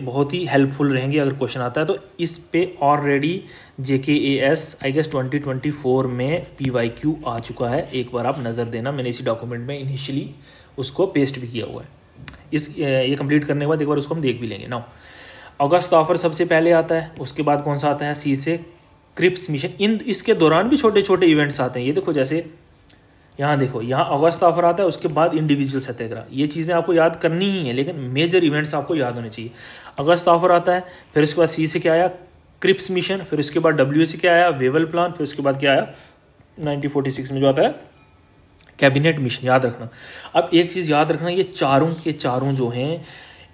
बहुत ही हेल्पफुल रहेंगे अगर क्वेश्चन आता है तो। इस पे ऑलरेडी JKAS आई गेस 2024 में PYQ आ चुका है, एक बार आप नज़र देना, मैंने इसी डॉक्यूमेंट में इनिशियली उसको पेस्ट भी किया हुआ है। ये कंप्लीट करने के बाद एक बार उसको हम देख भी लेंगे। नाउ अगस्त ऑफर सबसे पहले आता है, उसके बाद कौन सा आता है, सी से क्रिप्स मिशन। इसके दौरान भी छोटे छोटे इवेंट्स आते हैं, ये देखो जैसे यहाँ देखो, यहाँ अगस्त ऑफर आता है, उसके बाद इंडिविजुअल सत्याग्रह, ये चीज़ें आपको याद करनी ही है, लेकिन मेजर इवेंट्स आपको याद होने चाहिए। अगस्त ऑफर आता है, फिर उसके बाद सी से क्या आया, क्रिप्स मिशन, फिर उसके बाद W से क्या आया, वेवल प्लान, फिर उसके बाद क्या आया 1946 में जो आता है कैबिनेट मिशन, याद रखना। अब एक चीज़ याद रखना, ये चारों के चारों जो हैं,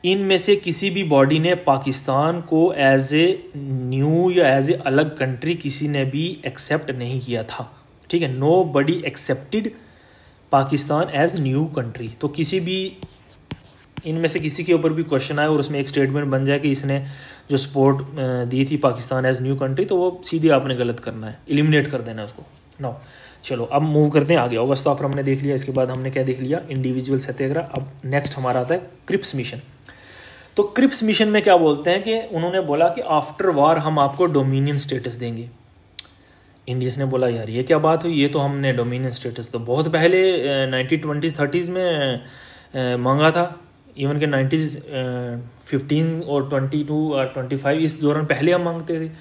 इनमें से किसी भी बॉडी ने पाकिस्तान को एज ए न्यू या एज ए अलग कंट्री किसी ने भी एक्सेप्ट नहीं किया था, ठीक है। Nobody accepted Pakistan as new country. तो किसी भी इनमें से किसी के ऊपर भी क्वेश्चन आए और उसमें एक स्टेटमेंट बन जाए कि इसने जो सपोर्ट दी थी पाकिस्तान एज न्यू कंट्री, तो वो सीधे आपने गलत करना है, एलिमिनेट कर देना है उसको। नाउ चलो अब मूव करते हैं आगे। अगस्त ऑफर हमने देख लिया, इसके बाद हमने क्या देख लिया, इंडिविजुअल सत्याग्रह। अब नेक्स्ट हमारा आता है क्रिप्स मिशन। तो क्रिप्स मिशन में क्या बोलते हैं कि उन्होंने बोला कि आफ्टर वार हम आपको डोमिनियन स्टेटस देंगे। इंडियंस ने बोला यार ये क्या बात हुई, ये तो हमने डोमिनियन स्टेटस तो बहुत पहले 1920s 30s में मांगा था, इवन के 90s 15 और 22 और 25 इस दौरान पहले हम मांगते थे,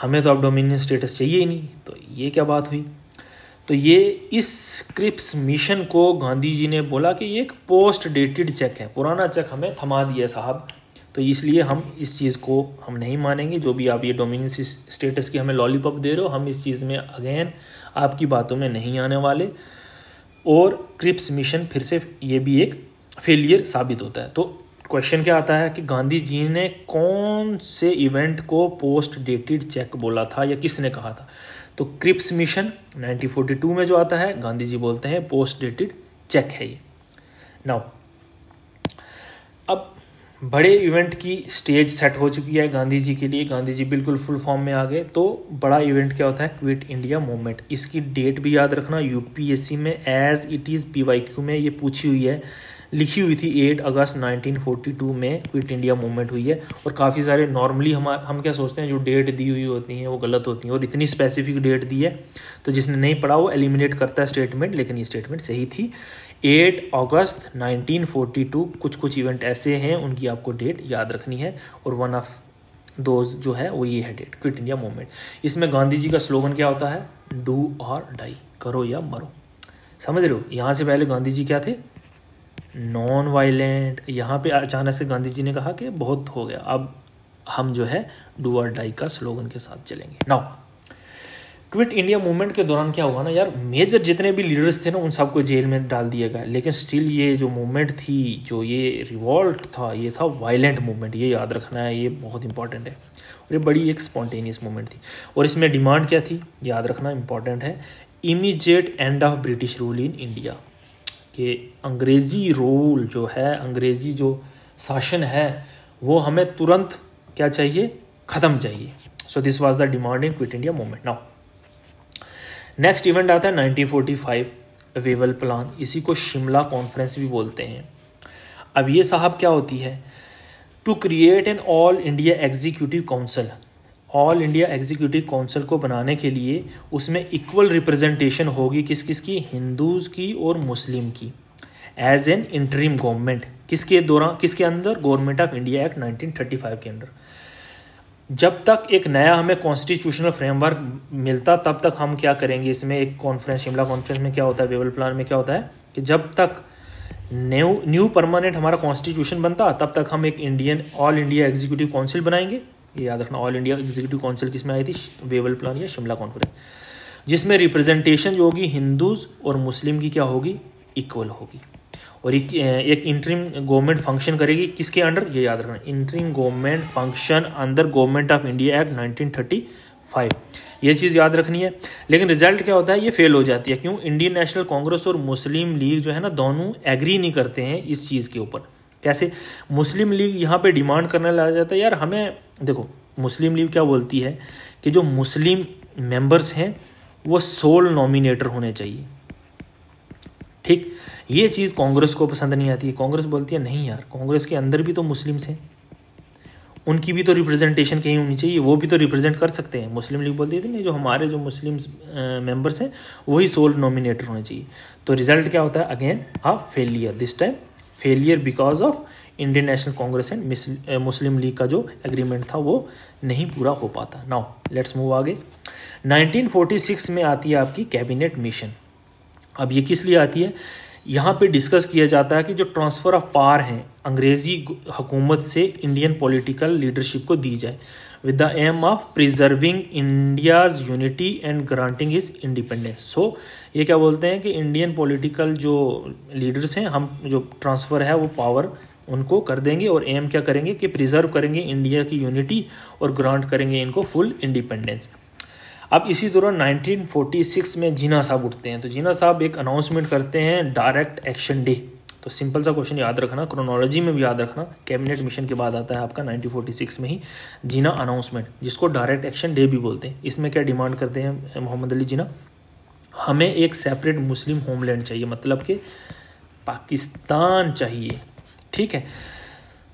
हमें तो अब डोमिनियन स्टेटस चाहिए ही नहीं, तो ये क्या बात हुई। तो ये इस क्रिप्स मिशन को गांधी जी ने बोला कि ये एक पोस्ट डेटेड चेक है, पुराना चेक हमें थमा दिया साहब, तो इसलिए हम इस चीज़ को हम नहीं मानेंगे, जो भी आप ये डोमिनियन स्टेटस की हमें लॉलीपॉप दे रहे हो, हम इस चीज़ में अगेन आपकी बातों में नहीं आने वाले। और क्रिप्स मिशन फिर से ये भी एक फेलियर साबित होता है। तो क्वेश्चन क्या आता है कि गांधी जी ने कौन से इवेंट को पोस्ट डेटेड चेक बोला था या किसने कहा था। तो क्रिप्स मिशन 1942 में जो आता है, गांधी जी बोलते हैं पोस्ट डेटेड चेक है ये। नाउ अब बड़े इवेंट की स्टेज सेट हो चुकी है गांधी जी के लिए, गांधी जी बिल्कुल फुल फॉर्म में आ गए। तो बड़ा इवेंट क्या होता है, क्विट इंडिया मूवमेंट। इसकी डेट भी याद रखना, यूपीएससी में एज इट इज़ PYQ में ये पूछी हुई है, लिखी हुई थी 8 अगस्त 1942 में क्विट इंडिया मूवमेंट हुई है। और काफ़ी सारे नॉर्मली हम क्या सोचते हैं, जो डेट दी हुई होती हैं वो गलत होती हैं, और इतनी स्पेसिफिक डेट दी है तो जिसने नहीं पढ़ा वो एलिमिनेट करता है स्टेटमेंट, लेकिन ये स्टेटमेंट सही थी। 8 अगस्त 1942 कुछ इवेंट ऐसे हैं उनकी आपको डेट याद रखनी है, और वन ऑफ दोज जो है वो ये है डेट, क्विट इंडिया मूवमेंट। इसमें गांधी जी का स्लोगन क्या होता है, डू और डाई, करो या मरो। समझ रहे हो, यहाँ से पहले गांधी जी क्या थे, नॉन वायलेंट। यहाँ पे अचानक से गांधी जी ने कहा कि बहुत हो गया, अब हम जो है डू और डाई का स्लोगन के साथ चलेंगे। नाउ क्विट इंडिया मूवमेंट के दौरान क्या हुआ ना यार, मेजर जितने भी लीडर्स थे ना उन सबको जेल में डाल दिया गया, लेकिन स्टिल ये जो मूवमेंट थी, जो ये रिवॉल्ट था, ये था वायलेंट मूवमेंट, ये याद रखना है, ये बहुत इंपॉर्टेंट है। और ये बड़ी एक स्पॉन्टेनियस मूवमेंट थी, और इसमें डिमांड क्या थी याद रखना, इंपॉर्टेंट है, immediate end of British rule in India, कि अंग्रेज़ी रूल जो है, अंग्रेज़ी जो शासन है वो हमें तुरंत क्या चाहिए, ख़त्म चाहिए। So this was the demand in quit India movement. Now next event आता है 1945 वेवल प्लान, इसी को शिमला कॉन्फ्रेंस भी बोलते हैं। अब ये साहब क्या होती है, to create an all India executive council. All India executive council को बनाने के लिए उसमें इक्वल रिप्रेजेंटेशन होगी किस किस की, हिंदूज़ की और मुस्लिम की, एज एन इंटरिम गवर्नमेंट। किसके दौरान, किसके अंदर, गवर्नमेंट ऑफ इंडिया एक्ट 1935 के अंदर। जब तक एक नया हमें कॉन्स्टिट्यूशनल फ्रेमवर्क मिलता तब तक हम क्या करेंगे, इसमें एक कॉन्फ्रेंस, शिमला कॉन्फ्रेंस में क्या होता है, वेवल प्लान में क्या होता है कि जब तक न्यू परमानेंट हमारा कॉन्स्टिट्यूशन बनता तब तक हम एक ऑल इंडिया एग्जीक्यूटिव काउंसिल बनाएंगे। ये याद रखना, ऑल इंडिया एग्जीक्यूटिव काउंसिल किस में आई थी, वेवल प्लान या शिमला कॉन्फ्रेंस, जिसमें रिप्रेजेंटेशन जो होगी हिंदूज और मुस्लिम की क्या होगी, इक्वल होगी। और एक इंटरिम गवर्नमेंट फंक्शन करेगी किसके अंडर, ये याद रखना, interim government function under government of India Act 1935 5, ये चीज़ याद रखनी है। लेकिन रिजल्ट क्या होता है, ये फेल हो जाती है। क्यों? इंडियन नेशनल कांग्रेस और मुस्लिम लीग जो है ना, दोनों एग्री नहीं करते हैं इस चीज़ के ऊपर। कैसे? मुस्लिम लीग यहाँ पे डिमांड करने लग जाता है, यार हमें देखो, मुस्लिम लीग क्या बोलती है कि जो मुस्लिम मेंबर्स हैं वो सोल नॉमिनेटर होने चाहिए। ठीक, ये चीज़ कांग्रेस को पसंद नहीं आती है। कांग्रेस बोलती है नहीं यार, कांग्रेस के अंदर भी तो मुस्लिम्स हैं, उनकी भी तो रिप्रेजेंटेशन कहीं होनी चाहिए, वो भी तो रिप्रेजेंट कर सकते हैं। मुस्लिम लीग बोलती थी नहीं, जो हमारे जो मुस्लिम मेंबर्स हैं वही सोल नॉमिनेटर होने चाहिए। तो रिजल्ट क्या होता है? Again failure, this time failure because of Indian national Congress and Muslim league का जो एग्रीमेंट था वो नहीं पूरा हो पाता। नाउ लेट्स मूव आगे। 1946 में आती है आपकी कैबिनेट मिशन। अब ये किस लिए आती है? यहाँ पे डिस्कस किया जाता है कि जो ट्रांसफ़र ऑफ पावर हैं अंग्रेज़ी हुकूमत से इंडियन पॉलिटिकल लीडरशिप को दी जाए with the aim of preserving India's unity and granting is independence. So ये क्या बोलते हैं कि इंडियन पॉलिटिकल जो लीडर्स हैं, हम जो ट्रांसफ़र है वो पावर उनको कर देंगे और एम क्या करेंगे कि प्रिजर्व करेंगे इंडिया की यूनिटी और ग्रांट करेंगे इनको फुल इंडिपेंडेंस। अब इसी दौरान 1946 में जीना साहब उठते हैं। तो जीना साहब एक अनाउंसमेंट करते हैं, डायरेक्ट एक्शन डे। तो सिंपल सा क्वेश्चन याद रखना, क्रोनोलॉजी में भी याद रखना, कैबिनेट मिशन के बाद आता है आपका 1946 में ही जीना अनाउंसमेंट, जिसको डायरेक्ट एक्शन डे भी बोलते हैं। इसमें क्या डिमांड करते हैं मोहम्मद अली जीना? हमें एक सेपरेट मुस्लिम होमलैंड चाहिए, मतलब कि पाकिस्तान चाहिए। ठीक है।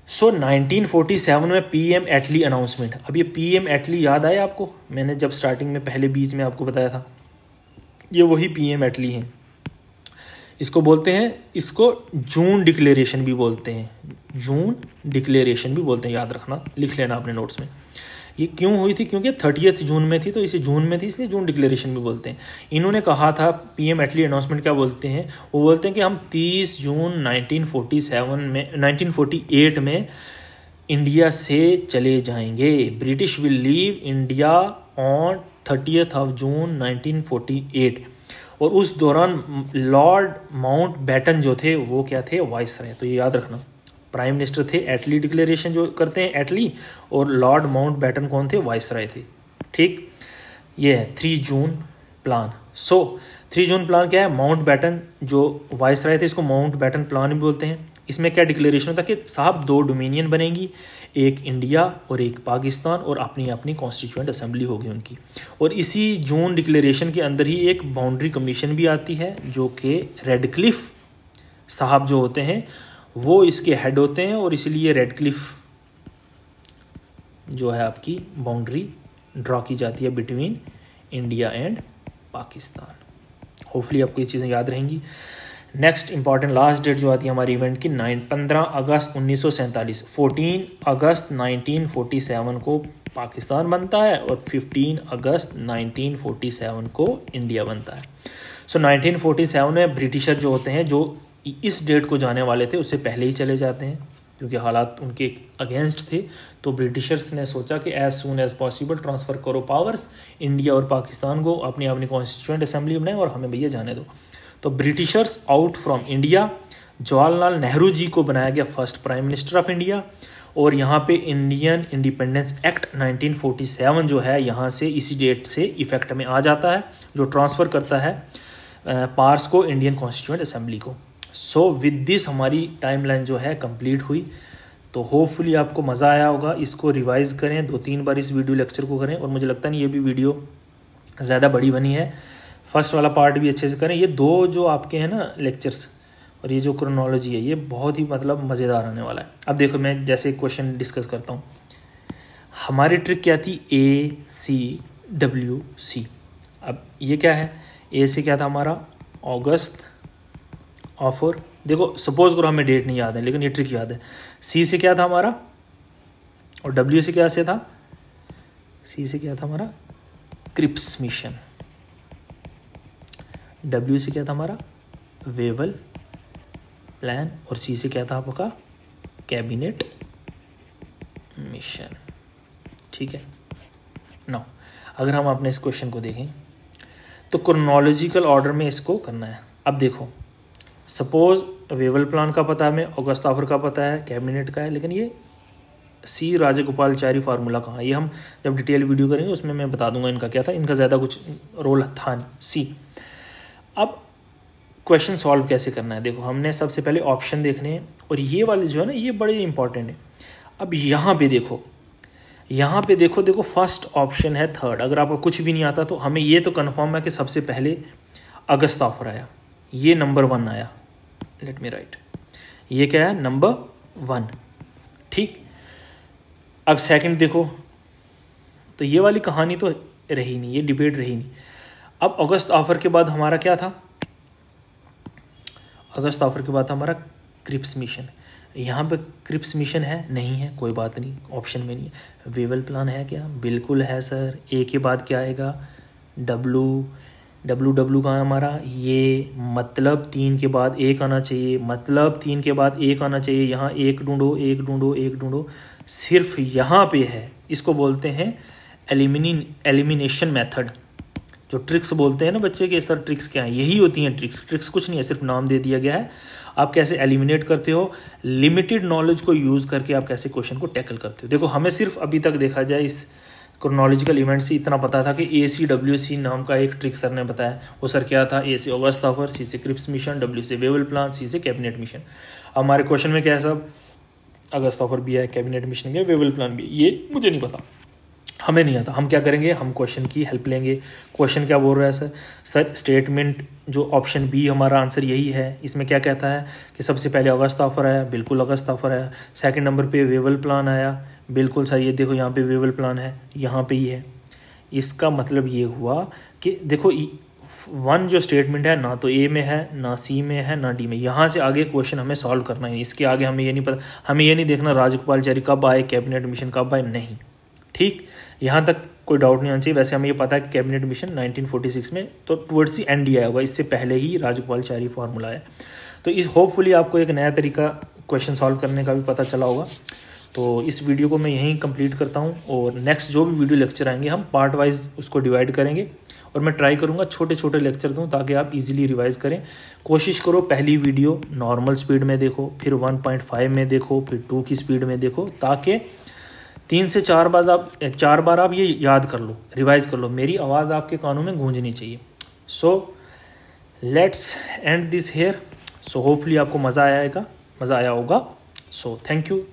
सो 1947 में पीएम एटली अनाउंसमेंट। अब ये पीएम एटली याद आया आपको? मैंने जब स्टार्टिंग में पहले बीच में आपको बताया था, ये वही पीएम एटली हैं। इसको बोलते हैं, इसको जून डिक्लेरेशन भी बोलते हैं, जून डिक्लेरेशन भी बोलते हैं, याद रखना, लिख लेना अपने नोट्स में। ये क्यों हुई थी? क्योंकि 30 जून में थी, तो इसे जून में थी, इसलिए जून डिक्लेरेशन भी बोलते हैं। इन्होंने कहा था, पीएम एटली अनाउंसमेंट क्या बोलते हैं? वो बोलते हैं कि हम 30 जून 1948 में इंडिया से चले जाएंगे। British will leave India on 30 जून 1948। और उस दौरान लॉर्ड माउंट बैटन जो थे वो क्या थे? वाइसराय। तो ये याद रखना, प्राइम मिनिस्टर थे, एटली डिक्लेरेशन जो करते हैं एटली, और लॉर्ड माउंट बैटन कौन थे? वाइसराय थे। ठीक, ये है 3 जून प्लान। सो 3 जून प्लान क्या है? माउंट बैटन जो वाइसराय थे, इसको माउंट बैटन प्लान भी बोलते हैं। इसमें क्या डिक्लेरेशन होता है कि साहब 2 डोमिनियन बनेगी, एक इंडिया और एक पाकिस्तान, और अपनी अपनी कॉन्स्टिट्यूएंट असेंबली होगी उनकी। और इसी जून डिक्लेरेशन के अंदर ही एक बाउंड्री कमीशन भी आती है, जो कि रेडक्लिफ साहब जो होते हैं वो इसके हेड होते हैं, और इसलिए रेडक्लिफ जो है आपकी बाउंड्री ड्रॉ की जाती है between India and Pakistan. Hopefully आपको ये चीज़ें याद रहेंगी। नेक्स्ट इंपॉर्टेंट लास्ट डेट जो आती है हमारी इवेंट की 15 अगस्त 1947। 14 अगस्त 1947 को पाकिस्तान बनता है और 15 अगस्त 1947 को इंडिया बनता है। सो 1947 में ब्रिटिशर जो होते हैं, जो इस डेट को जाने वाले थे उससे पहले ही चले जाते हैं, क्योंकि हालात उनके अगेंस्ट थे। तो ब्रिटिशर्स ने सोचा कि as soon as possible transfer करो पावर्स, इंडिया और पाकिस्तान को अपनी अपनी कॉन्स्टिट्यूएंट असेंबली बनाए और हमें भैया जाने दो। तो Britishers out from India, Jawaharlal Nehru ji को बनाया गया first prime minister of India. और यहाँ पे इंडियन इंडिपेंडेंस एक्ट 1947 जो है, यहाँ से इसी डेट से इफेक्ट में आ जाता है, जो ट्रांसफ़र करता है पावर्स को इंडियन कॉन्स्टिट्यूएंट असेंबली को। सो विद दिस हमारी टाइमलाइन जो है कंप्लीट हुई। तो होपफुली आपको मज़ा आया होगा। इसको रिवाइज़ करें, 2-3 बार इस वीडियो लेक्चर को करें। और मुझे लगता नहीं ये भी वीडियो ज़्यादा बड़ी बनी है, फर्स्ट वाला पार्ट भी अच्छे से करें। ये 2 जो आपके हैं ना लेक्चर्स, और ये जो क्रोनोलॉजी है, ये बहुत ही मतलब मज़ेदार आने वाला है। अब देखो, मैं जैसे क्वेश्चन डिस्कस करता हूँ, हमारी ट्रिक क्या थी? ACWC। अब ये क्या है? ए से क्या था हमारा? अगस्त ऑफर। देखो सपोज करो हमें डेट नहीं याद है, लेकिन ये ट्रिक याद है। सी से क्या था हमारा? और डब्ल्यू से क्या से था? सी से क्या था हमारा? Cripps mission. डब्ल्यू से क्या था हमारा? Wavell plan. और सी से क्या था आपका? Cabinet mission. ठीक है। नाउ अगर हम अपने इस क्वेश्चन को देखें तो क्रोनोलॉजिकल ऑर्डर में इसको करना है। अब देखो, सपोज वेवल प्लान का पता है हमें, अगस्त ऑफर का पता है, कैबिनेट का है, लेकिन ये सी राजगोपालचारी फार्मूला कहाँ, ये हम जब डिटेल वीडियो करेंगे उसमें मैं बता दूंगा इनका क्या था, इनका ज़्यादा कुछ रोल था नहीं। सी, अब क्वेश्चन सॉल्व कैसे करना है, देखो हमने सबसे पहले ऑप्शन देखने हैं और ये वाले जो है ना ये बड़े इंपॉर्टेंट है। अब यहाँ पे देखो, यहाँ पे देखो, देखो फर्स्ट ऑप्शन है थर्ड। अगर आपको कुछ भी नहीं आता तो हमें ये तो कन्फर्म है कि सबसे पहले अगस्त ऑफर आया, ये नंबर 1 आया। लेट मी राइट, ये क्या है, नंबर 1, ठीक। अब सेकंड देखो, तो ये वाली कहानी तो रही नहीं, ये डिबेट रही नहीं। अब अगस्त ऑफर के बाद हमारा क्या था, अगस्त ऑफर के बाद हमारा क्रिप्स मिशन। यहाँ पे क्रिप्स मिशन है नहीं है, कोई बात नहीं, ऑप्शन में नहीं है। वेवल प्लान है क्या, बिल्कुल है सर। ए के बाद क्या आएगा, डब्लू कहाँ है हमारा, ये मतलब 3 के बाद 1 आना चाहिए, मतलब 3 के बाद 1 आना चाहिए। यहाँ 1 ढूंढो, 1 ढूंढो, 1 ढूंढो, सिर्फ यहाँ पे है। इसको बोलते हैं एलिमिनेशन मेथड, जो ट्रिक्स बोलते हैं ना बच्चे के, सर ट्रिक्स क्या है, यही होती हैं ट्रिक्स। ट्रिक्स कुछ नहीं है, सिर्फ नाम दे दिया गया है। आप कैसे एलिमिनेट करते हो, लिमिटेड नॉलेज को यूज़ करके आप कैसे क्वेश्चन को टैकल करते हो। देखो हमें सिर्फ अभी तक देखा जाए इस क्रोनोलॉजिकल इवेंट से इतना पता था कि ACWC नाम का एक ट्रिक सर ने बताया। वो सर क्या था, A से अगस्त ऑफर, C से क्रिप्स मिशन, W से वेवल प्लान, C से कैबिनेट मिशन। हमारे क्वेश्चन में क्या है सब, अगस्त ऑफर भी है, कैबिनेट मिशन भी है, वेवल प्लान भी है। ये मुझे नहीं पता, हमें नहीं आता। हम क्या करेंगे, हम क्वेश्चन की हेल्प लेंगे। क्वेश्चन क्या बोल रहा है सर स्टेटमेंट जो ऑप्शन बी हमारा आंसर यही है। इसमें क्या कहता है कि सबसे पहले अगस्त ऑफर आया, बिल्कुल अगस्त ऑफर आया। सेकंड नंबर पे वेवल प्लान आया, बिल्कुल सर, ये देखो यहाँ पे वेवल प्लान है, यहाँ पे ही है। इसका मतलब ये हुआ कि देखो 1 जो स्टेटमेंट है ना तो ए में है, ना सी में है, ना डी में। यहाँ से आगे क्वेश्चन हमें सॉल्व करना है, इसके आगे हमें ये नहीं पता, हमें ये नहीं देखना राजगोपालचारी कब आए, कैबिनेट मिशन कब आए, नहीं, ठीक। यहाँ तक कोई डाउट नहीं आना चाहिए। वैसे हमें ये पता है कि कैबिनेट मिशन 1946 में, तो टुवर्ड्स दी एंड ही आया होगा, इससे पहले ही राजगोपालचारी फार्मूला है। तो इस होपफुली आपको एक नया तरीका क्वेश्चन सॉल्व करने का भी पता चला होगा। तो इस वीडियो को मैं यहीं कंप्लीट करता हूँ, और नेक्स्ट जो भी वीडियो लेक्चर आएंगे हम पार्ट वाइज उसको डिवाइड करेंगे, और मैं ट्राई करूँगा छोटे छोटे लेक्चर दूँ ताकि आप इजीली रिवाइज करें। कोशिश करो पहली वीडियो नॉर्मल स्पीड में देखो, फिर 1.5 में देखो, फिर 2 की स्पीड में देखो, ताकि 3 से 4 बार आप ये याद कर लो, रिवाइज कर लो। मेरी आवाज़ आपके कानों में गूंजनी चाहिए। So let's end this here. So hopefully आपको मज़ा आया होगा। So thank you.